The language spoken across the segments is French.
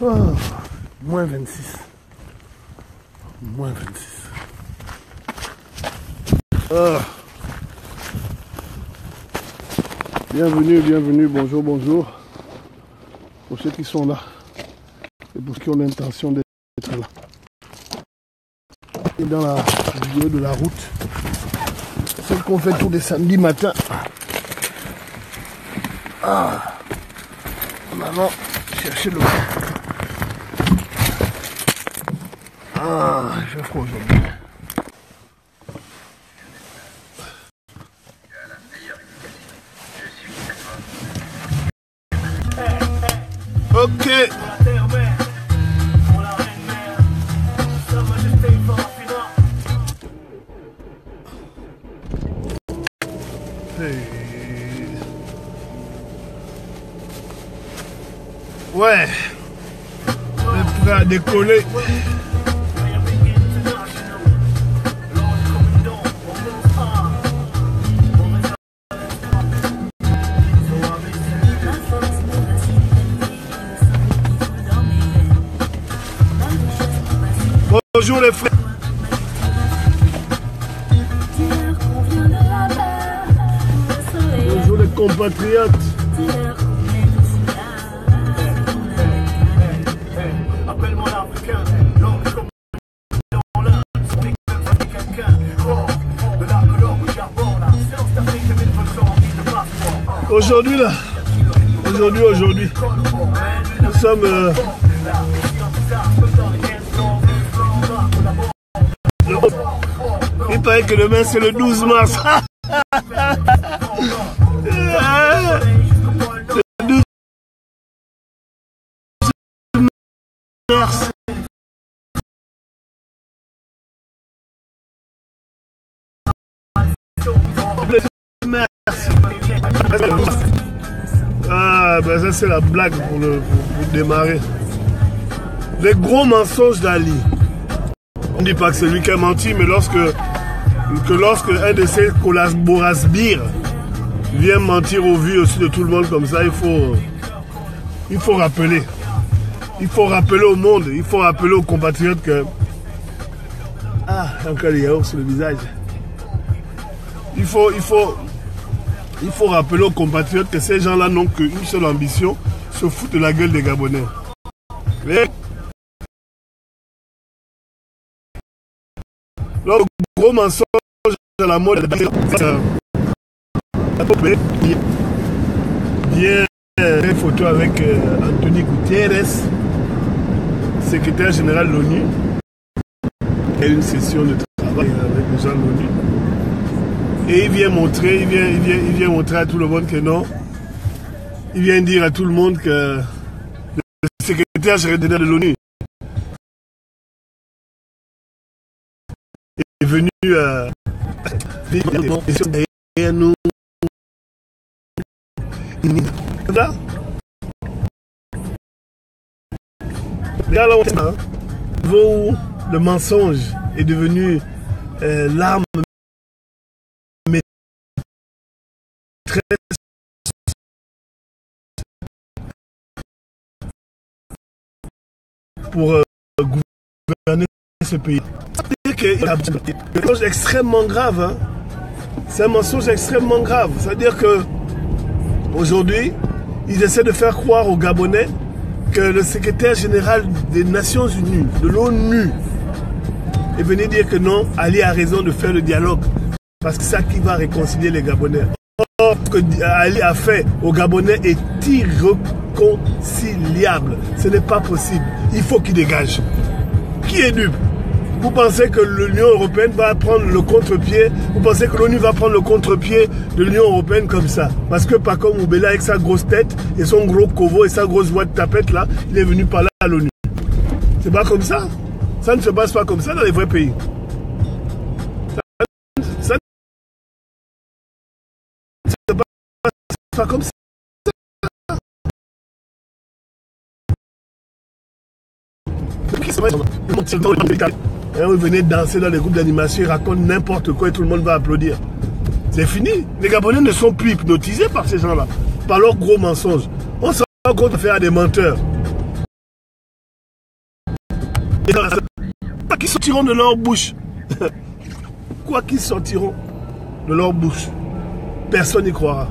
Oh, moins 26. Moins 26. Ah. Bienvenue, bienvenue, bonjour, bonjour. Pour ceux qui sont là et pour ceux qui ont l'intention d'être là. Et dans la vidéo de la route, celle qu'on fait tous les samedis matins. Ah. En allant chercher le... Ah, je fais froid aujourd'hui. Ok. Ouais. On est prêt à décoller. Bonjour les frères. Bonjour les compatriotes. Aujourd'hui là, aujourd'hui, nous sommes il paraît que demain c'est le 12 mars. Le 12 mars. Ah ben ça c'est la blague pour démarrer. Les gros mensonges d'Ali. On ne dit pas que c'est lui qui a menti, mais lorsque un de ses collaborateurs vient mentir au vu aussi de tout le monde comme ça, il faut rappeler. Il faut rappeler au monde, il faut rappeler aux compatriotes que... Ah, encore les yaourts sur le visage. Il faut rappeler aux compatriotes que ces gens-là n'ont qu'une seule ambition, se foutre de la gueule des Gabonais. Mais... le gros mensonge à la mode, bien une photo avec Antonio Guterres, secrétaire général de l'ONU. Il y a une session de travail avec les gens de l'ONU. Et il vient montrer à tout le monde que non. Il vient dire à tout le monde que le secrétaire général de l'ONU est venu derrière nous. Là, où le mensonge est devenu l'arme maîtresse pour gouverner ce pays. C'est un mensonge extrêmement grave. Hein? C'est un mensonge extrêmement grave. C'est-à-dire que aujourd'hui, ils essaient de faire croire aux Gabonais que le secrétaire général des Nations Unies, de l'ONU, est venu dire que non, Ali a raison de faire le dialogue. Parce que c'est ça qui va réconcilier les Gabonais. Or, ce que Ali a fait aux Gabonais est irréconciliable. Ce n'est pas possible. Il faut qu'il dégage. Qui est dupe? Vous pensez que l'Union européenne va prendre le contre-pied? Vous pensez que l'ONU va prendre le contre-pied de l'Union européenne comme ça? Parce que Paco Moubela, avec sa grosse tête et son gros covo et sa grosse voix de tapette là, il est venu parler à l'ONU. C'est pas comme ça. Ça ne se passe pas comme ça dans les vrais pays. Ça ne se passe pas comme ça. Vous venez danser dans les groupes d'animation, ils racontent n'importe quoi et tout le monde va applaudir. C'est fini. Les Gabonais ne sont plus hypnotisés par ces gens-là, par leurs gros mensonges. On se rend compte de faire des menteurs. Quoi qu'ils sortiront de leur bouche. Quoi qu'ils sortiront de leur bouche. Personne n'y croira.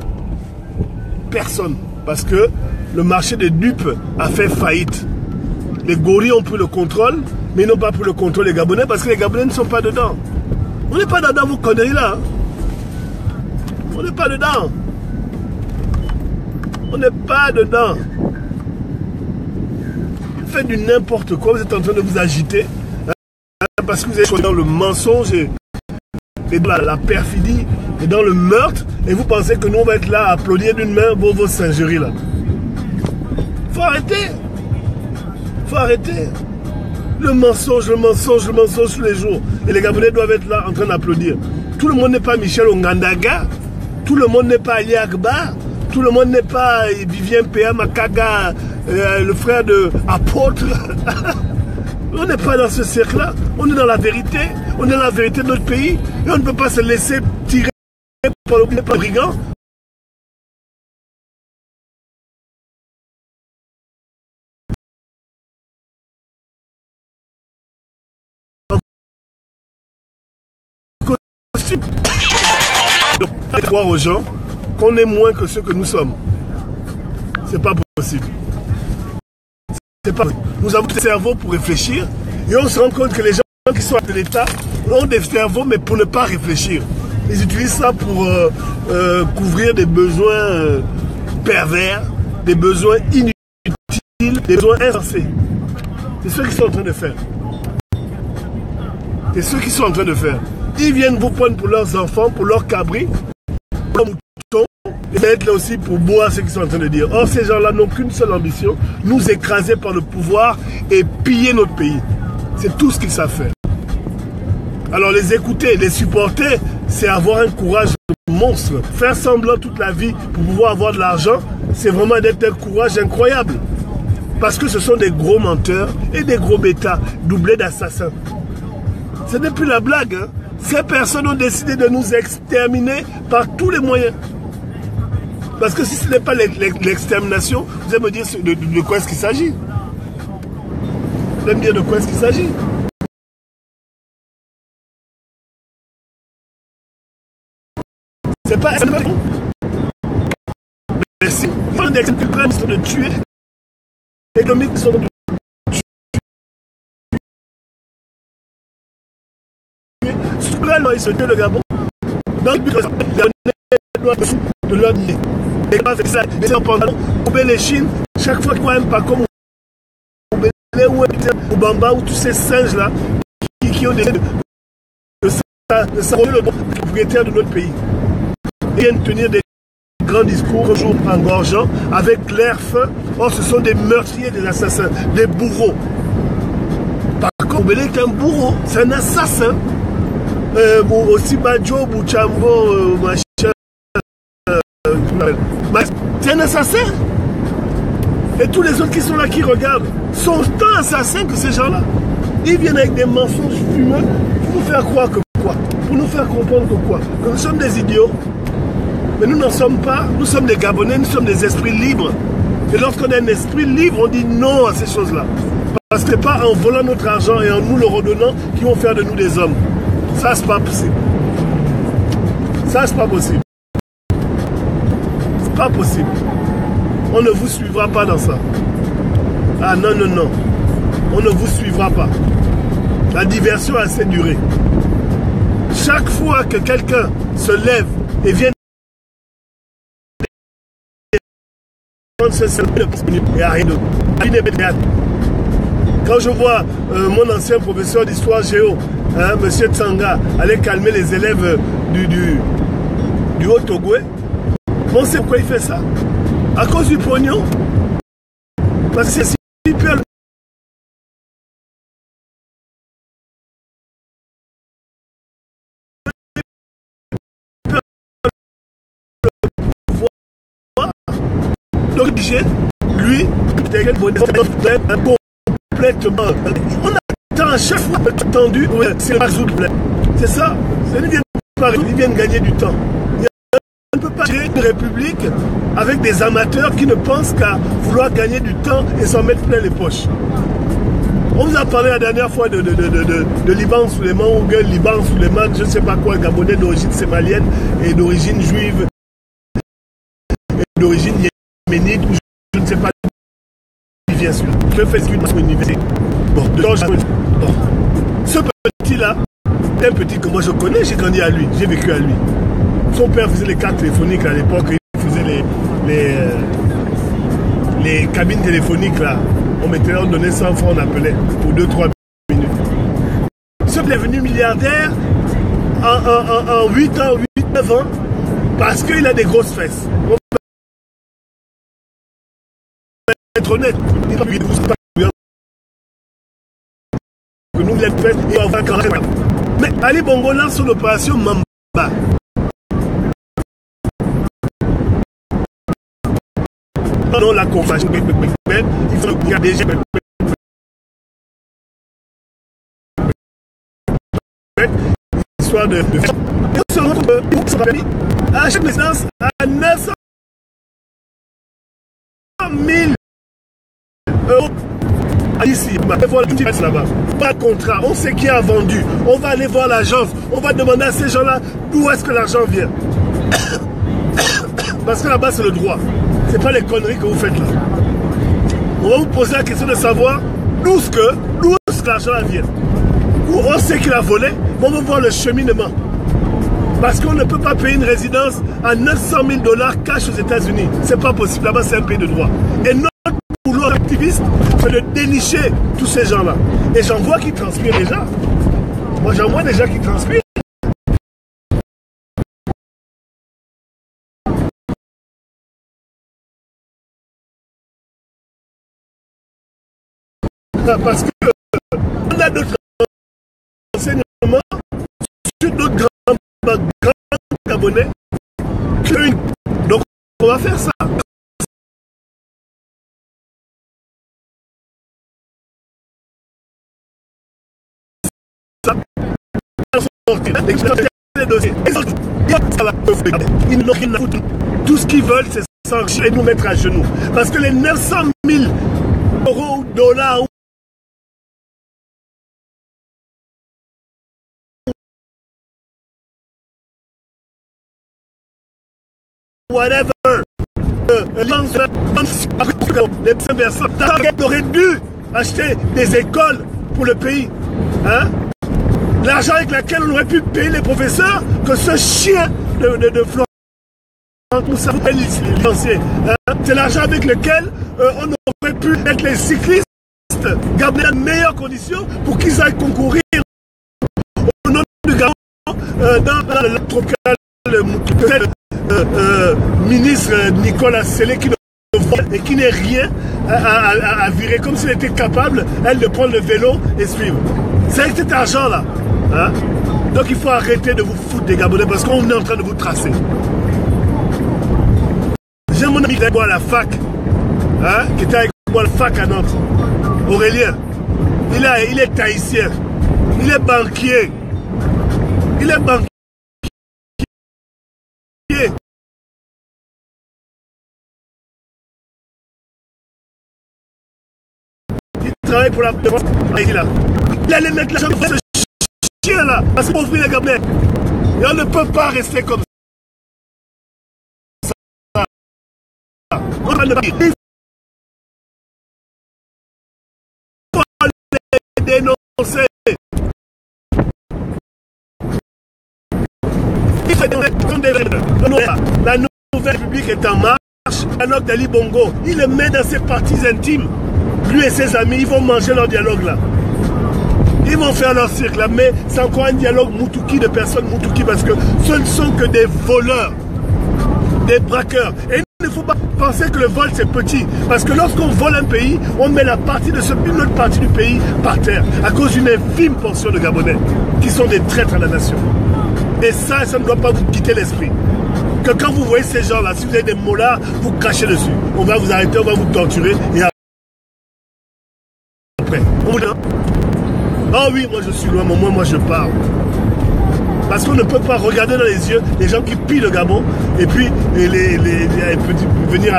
Personne. Parce que le marché des dupes a fait faillite. Les gorilles ont pris le contrôle, mais ils n'ont pas pris le contrôle des Gabonais parce que les Gabonais ne sont pas dedans. On n'est pas dedans, vos conneries là. On n'est pas dedans. On n'est pas dedans. Vous faites du n'importe quoi, vous êtes en train de vous agiter parce que vous êtes choisi dans le mensonge et dans la perfidie et dans le meurtre et vous pensez que nous on va être là à applaudir d'une main vos singeries là. Faut arrêter. Faut arrêter. Le mensonge tous les jours. Et les Gabonais doivent être là en train d'applaudir. Tout le monde n'est pas Michel Ongandaga. Tout le monde n'est pas Ali Akbar. Tout le monde n'est pas Vivien P.A. Makaga, le frère de Apôtre. On n'est pas dans ce cercle-là. On est dans la vérité. On est dans la vérité de notre pays. Et on ne peut pas se laisser tirer par le brigand. Donc, croire aux gens qu'on est moins que ce que nous sommes. C'est pas possible. C'est pas possible. Nous avons des cerveaux pour réfléchir et on se rend compte que les gens qui sont à l'État ont des cerveaux mais pour ne pas réfléchir. Ils utilisent ça pour couvrir des besoins pervers, des besoins inutiles, des besoins insensés. C'est ce qu'ils sont en train de faire. C'est ce qu'ils sont en train de faire. Ils viennent vous prendre pour leurs enfants, pour leurs cabris, pour leurs moutons, et être là aussi pour boire ce qu'ils sont en train de dire. Or, ces gens-là n'ont qu'une seule ambition, nous écraser par le pouvoir et piller notre pays. C'est tout ce qu'ils savent faire. Alors les écouter, les supporter, c'est avoir un courage monstre. Faire semblant toute la vie pour pouvoir avoir de l'argent, c'est vraiment d'être un courage incroyable. Parce que ce sont des gros menteurs et des gros bêtas, doublés d'assassins. Ce n'est plus la blague, hein. Ces personnes ont décidé de nous exterminer par tous les moyens. Parce que si ce n'est pas l'extermination, vous allez me dire de quoi est-ce qu'il s'agit. Vous allez me dire de quoi est-ce qu'il s'agit. C'est pas... Mais si on est de tuer, économiques sont de ils se tuent le Gabon dans le but de leur nez. Et quand c'est ça, les pantalons, les Chines, chaque fois qu'il y a un pas comme ou Bamba ou tous ces singes là qui ont décidé de s'envoler le propriétaire de notre pays. Ils viennent tenir des grands discours toujours engorgeants avec l'air fin. Or ce sont des meurtriers, des assassins, des bourreaux. Par contre, Obélé est un bourreau, c'est un assassin. Aussi Badjo, Bouchambo, machin. C'est un assassin. Et tous les autres qui sont là, qui regardent, sont tant assassins que ces gens-là. Ils viennent avec des mensonges fumeux pour nous faire croire que quoi? Pour nous faire comprendre que quoi? Que nous sommes des idiots. Mais nous n'en sommes pas. Nous sommes des Gabonais, nous sommes des esprits libres. Et lorsqu'on a un esprit libre, on dit non à ces choses-là. Parce que ce n'est pas en volant notre argent et en nous le redonnant qu'ils vont faire de nous des hommes. Ça, c'est pas possible. Ça, c'est pas possible. C'est pas possible. On ne vous suivra pas dans ça. Ah non, non, non. On ne vous suivra pas. La diversion a assez duré. Chaque fois que quelqu'un se lève et vient et arrive de... Quand je vois mon ancien professeur d'histoire géo, hein, M. Tsanga, aller calmer les élèves du Haut-Togo, on sait pourquoi il fait ça. À cause du pognon. Parce que c'est super. Donc, lui, complètement. On attend à chaque fois tendu, c'est pas résoudre. C'est ça. Ils viennent gagner du temps. On ne peut pas gérer une république avec des amateurs qui ne pensent qu'à vouloir gagner du temps et s'en mettre plein les poches. On vous a parlé la dernière fois de Liban Souleiman, ou bien Liban Souleiman, je ne sais pas quoi, Gabonais d'origine sémalienne et d'origine juive, et d'origine yéménite, ou je ne sais pas d'où il vient celui-là. Je fais ce qu'il est université. Bon, ce petit-là, c'est un petit que moi je connais, j'ai grandi à lui, j'ai vécu à lui. Son père faisait les cartes téléphoniques à l'époque, il faisait les cabines téléphoniques là. On donnait 100 francs, on appelait pour 2-3 minutes. Ce qui est devenu milliardaire en 8 ans, 8-9 ans, parce qu'il a des grosses fesses. On peut être honnête. Il va que nous les fesses, il va avoir quand même. Mais Ali Bongo lance son opération Mamba. Non, la convention, il faut regarder. Histoire de on se retrouve à chaque naissance à 900 000 euros. Ici, là-bas. Pas de contrat, on sait qui a vendu. On va aller voir l'agence, on va demander à ces gens-là d'où est-ce que l'argent vient. Parce que là-bas, c'est le droit. Ce n'est pas les conneries que vous faites là. On va vous poser la question de savoir d'où est-ce que l'argent vient. On sait qu'il a volé, mais on va voir le cheminement. Parce qu'on ne peut pas payer une résidence à 900 000 $ cash aux États-Unis. C'est pas possible. Là-bas, c'est un pays de droit. Et notre boulot activiste, c'est de dénicher tous ces gens-là. Et j'en vois qui transpirent déjà. Moi, j'en vois déjà qui transpirent. Parce qu'on a d'autres enseignements sur d'autres grands Gabonais qu'une. Donc on va faire ça. Ils n'ont rien à foutre. Tout ce qu'ils veulent, c'est s'enrichir et nous mettre à genoux. Parce que les 900 000 euros ou dollars whatever, les personnes auraient dû acheter des écoles pour le pays. Hein? L'argent avec lequel on aurait pu payer les professeurs, que ce chien de Florent Moussa est licencié. Hein? C'est l'argent avec lequel on aurait pu mettre les cyclistes, garder les meilleures conditions pour qu'ils aillent concourir au nom du Gabon dans le tropical ministre Nicolas Sélé qui ne vole et qui n'est rien à virer, comme s'il était capable, elle, de prendre le vélo et suivre. C'est avec cet argent-là. Hein? Donc il faut arrêter de vous foutre des Gabonais parce qu'on est en train de vous tracer. J'ai mon ami qui était avec moi à la fac, hein? Qui était avec moi à la fac à Nantes, Aurélien. Il est tahitien, il est banquier. Il est banquier. Il travaille pour la défense. Il allait mettre l'argent de ce chien là, parce qu'il faut ouvrir les Gabonais. Et on ne peut pas rester comme ça. On va le dire. Il faut les dénoncer. La nouvelle République est en marche. Dialogue d'Ali Bongo, il le met dans ses parties intimes. Lui et ses amis, ils vont manger leur dialogue là. Ils vont faire leur cirque là, mais c'est encore un dialogue Moutouki de personnes Moutouki parce que ce ne sont que des voleurs, des braqueurs. Et il ne faut pas penser que le vol c'est petit, parce que lorsqu'on vole un pays, on met la partie de une autre partie du pays par terre, à cause d'une infime portion de Gabonais, qui sont des traîtres à la nation. Et ça ne doit pas vous quitter l'esprit. Que quand vous voyez ces gens-là, si vous avez des mollards, vous crachez dessus. On va vous arrêter, on va vous torturer, et après, on vous dit, ah oui, moi je suis loin, mais moi je parle. Parce qu'on ne peut pas regarder dans les yeux les gens qui pillent le Gabon et puis venir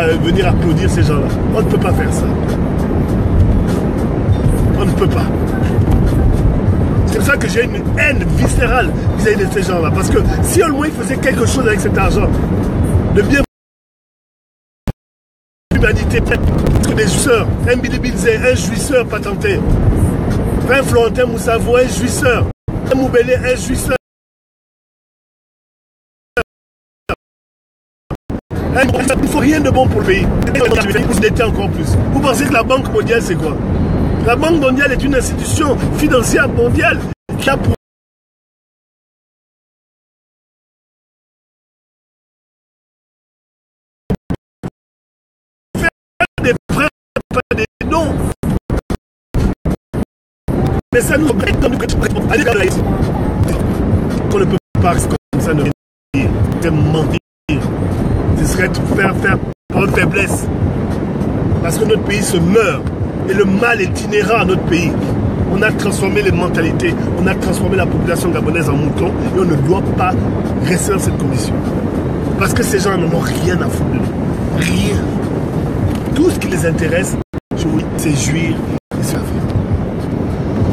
applaudir ces gens-là. On ne peut pas faire ça. On ne peut pas. C'est pour ça que j'ai une haine viscérale vis-à-vis de ces gens-là. Parce que si au moins ils faisaient quelque chose avec cet argent, de bien l'humanité, que des jouisseurs, un Billy Bilzé, un jouisseur patenté, un Florentin Moussavo, un jouisseur, un Moubélé, un jouisseur. Il ne faut rien de bon pour le pays. Vous détez encore plus. Vous pensez que la Banque mondiale, c'est quoi? La Banque mondiale est une institution financière mondiale qui a pour faire des prêts, pas des dons. Mais ça nous oblige dans qu'on ne peut pas comme ça ne c'est mentir. Ce serait faire par faiblesse. Parce que notre pays se meurt. Et le mal est inhérent à notre pays. On a transformé les mentalités, on a transformé la population gabonaise en mouton et on ne doit pas rester dans cette condition. Parce que ces gens n'en ont rien à foutre de nous. Rien. Tout ce qui les intéresse, c'est jouir et se faire.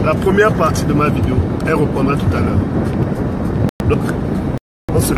La première partie de ma vidéo, elle reprendra tout à l'heure. Donc, on se